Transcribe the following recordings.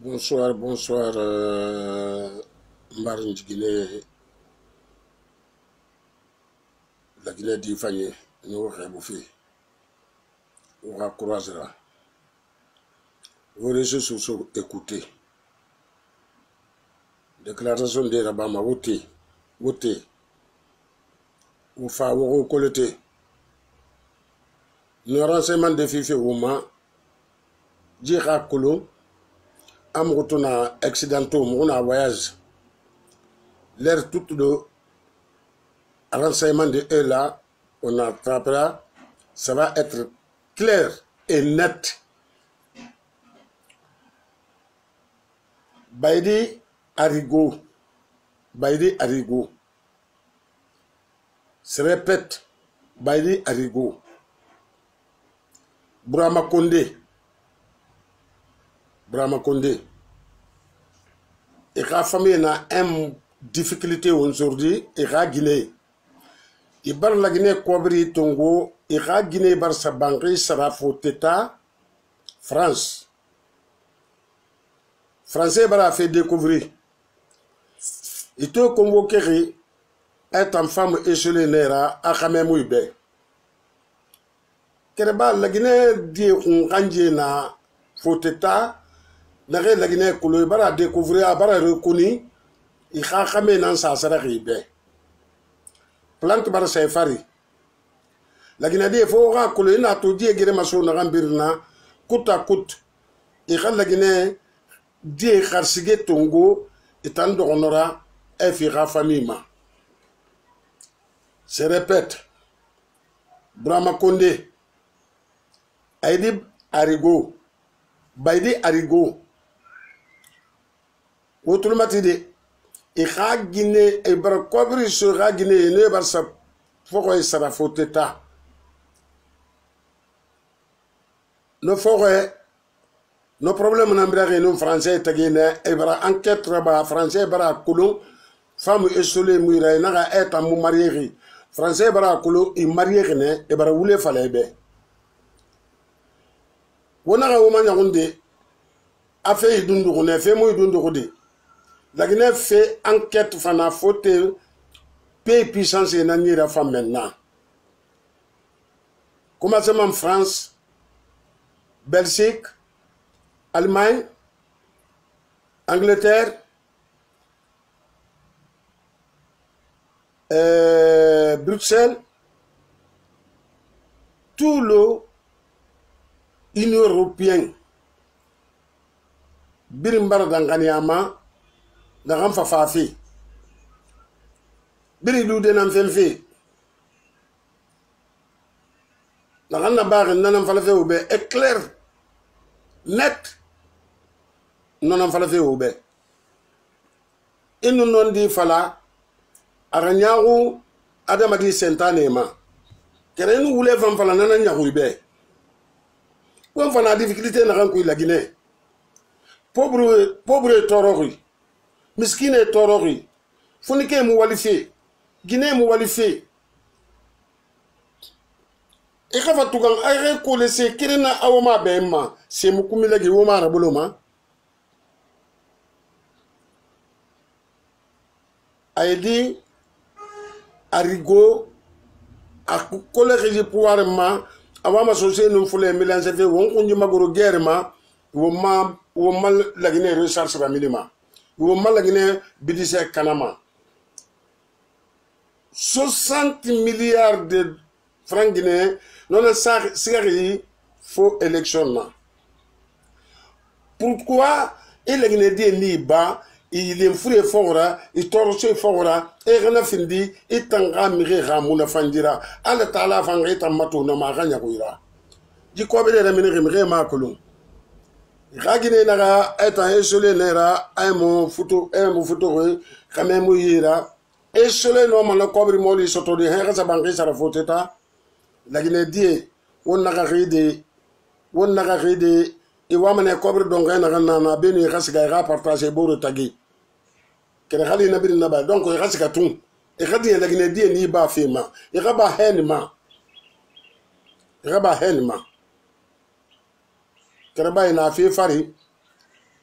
Bonsoir, bonsoir, Mbar Guinée, la Guinée d'Ifanye, nous rebouffons, on va croiser là. Vos réseaux sociaux, écoutez. Déclaration de Rabama, votez, votez. Ou fa ou collecter. Nos renseignements de Fifi Ouma, Dira Kolo, am retourna accidentaux, mon voyage. L'air tout de renseignement de eux là, on attrapera, ça va être clair et net. Baïdi Arigo, Baïdi Arigo, se répète, Baïdi Arigo, Brahma Condé, et la famille a une difficulté aujourd'hui, et la Guinée. Et bar la Guinée Kobri Tongo, et la Guinée bar sa banque sera fauteta France. Français bar a fait découvrir. Il te convoquerait être en femme échelée nera à Kamemouibe. Kereba la Guinée dit on range na fauteta. La Guinée Kolo bara découvrir bara reconnu. Il a kamé nan sa sera ribe. Plante bar sa fari. La Guinée dit faut ra Kolo ina to die gere maso na gambirna coûte à coûte. Il a la Guinée dit kharsige Tongo etant de honora efira famille ma. Se répète. Brahma Condé. Aïdi Arigo. Baïdi Arigo. Autrement dit, il y a Guinée, et bar Kobri sera Guinée, et ne bar sa forêt sera fauteta. Nos forêts, nos problèmes n'embrasent nos Français tagine, et bar enquête rabat Français bar Koulou, femme isolée mouira, n'a est en mou marié. Français bar Koulou, il marié, et bar roulé fallait bé. On a un moment a fait Dundourne, fait moi Dundourdi. La Guinée fait enquête fana faute pays puissance et n'ani la femme maintenant. Commencement France, Belgique, Allemagne, Angleterre, Bruxelles, tout l'Union européenne. Birimbar d'Anganiama, dans Fafafi. Biridou de Namfelfi. Dans la barre, non, falafé au bé, est clair, net, non, falafé au bé. Et nous n'ont dit fala, Aranyao, Adamadi Sentanema. Car nous voulons faire fala, non, Yahoubé. Où on fait la difficulté dans la Guinée. Pauvre torori. Miskine torori. Fonike moualife. Guinée moualife. Et quand tu as un collègue qui est à Oma Bema, c'est Moukoumila qui est Oma Raboloma. Aïdi, Arigo, à collègue de pouvoir, avant ma société, nous voulons mélanger, on y m'a gros guerre, ou mal la Guinée recharge sur la minima. Ou mal la Guinée bidisse Kanama. 60 milliards de francs guinéens, non, c'est faux élection. Pourquoi il a Guinée dit ni bas, il est fou et fort, il torche fort, et rien findi, il t'en miré Ramouna Fandira, à la tala fangé en matou, non, ma ragna couira. Du coup, il a mis ma colon. Ragine naga étant isolé nera un photo quand même mouillera isolé non le cobri moli soto de hera sa banque sara foteta la Guinée dit on naga ride et wamane cobri donc naga nana beni rasga ra partager boro tagi kene khali na bin naba donc rasga tun et khadi la Guinée dit ni ba fema et raba henma Kereba ina fi fari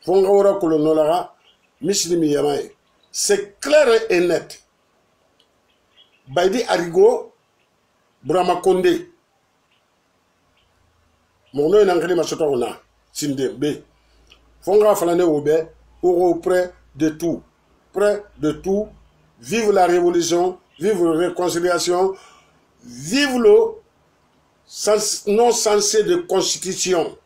Fongawara Kolonolara, Mislimi Yamae. C'est clair et net. Baidi Arigo, Brahma Konde. Mon nom est Angeli Machotorona, Sindembe. Fonga Falane Obe, Oro près de tout. Près de tout. Vive la révolution, vive la réconciliation, vive le non sensé de constitution.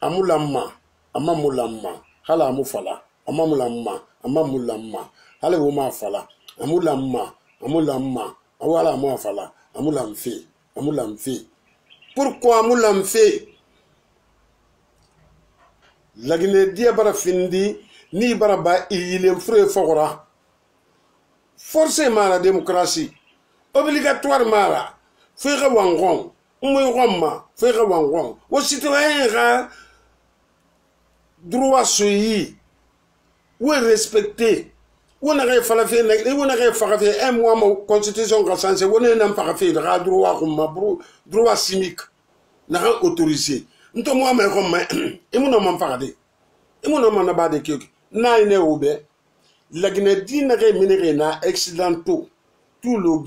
Amulama, Amamulama, Hala Amufala, Amamulama, Amamulama, Hala Uma Fala, Amulama, Amulama, Awala Amafala, Amulamfi, Amulamfi. Pourquoi Amulamfi? La Guinée Diabara Findi, ni Baraba, il est frère Fora. Forcément la démocratie, obligatoirement la, faire Wangon, Oumouiroma, faire Wangon, aux citoyens, droit suivi, ou est respecté, ou n'a pas fait, ou n'a pas fait un mois de constitution consensée, ou n'a pas fait droit civique, n'a pas autorisé. Nous sommes moi, mais comme et mon nom pas dit, et mon nom n'a pas de qui, n'a une oube. La Guinée n'a pas accidentaux. Tout le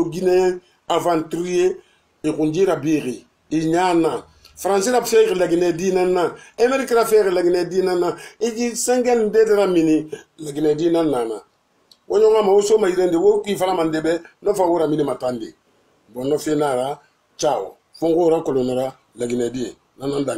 Guinéen aventurier et qu'on dit Rabiri. Il y en a. Français a fait la Guinée d'Inana. Amérique a fait la Guinée d'Inana. Et dit 50 d'Edramini, la Guinée d'Inana. On a aussi ma idée de vous qui fait la mandebe, no favor mini matandi. Bon, no finara, ciao. Fongo colonera, la Guinée d'Inana.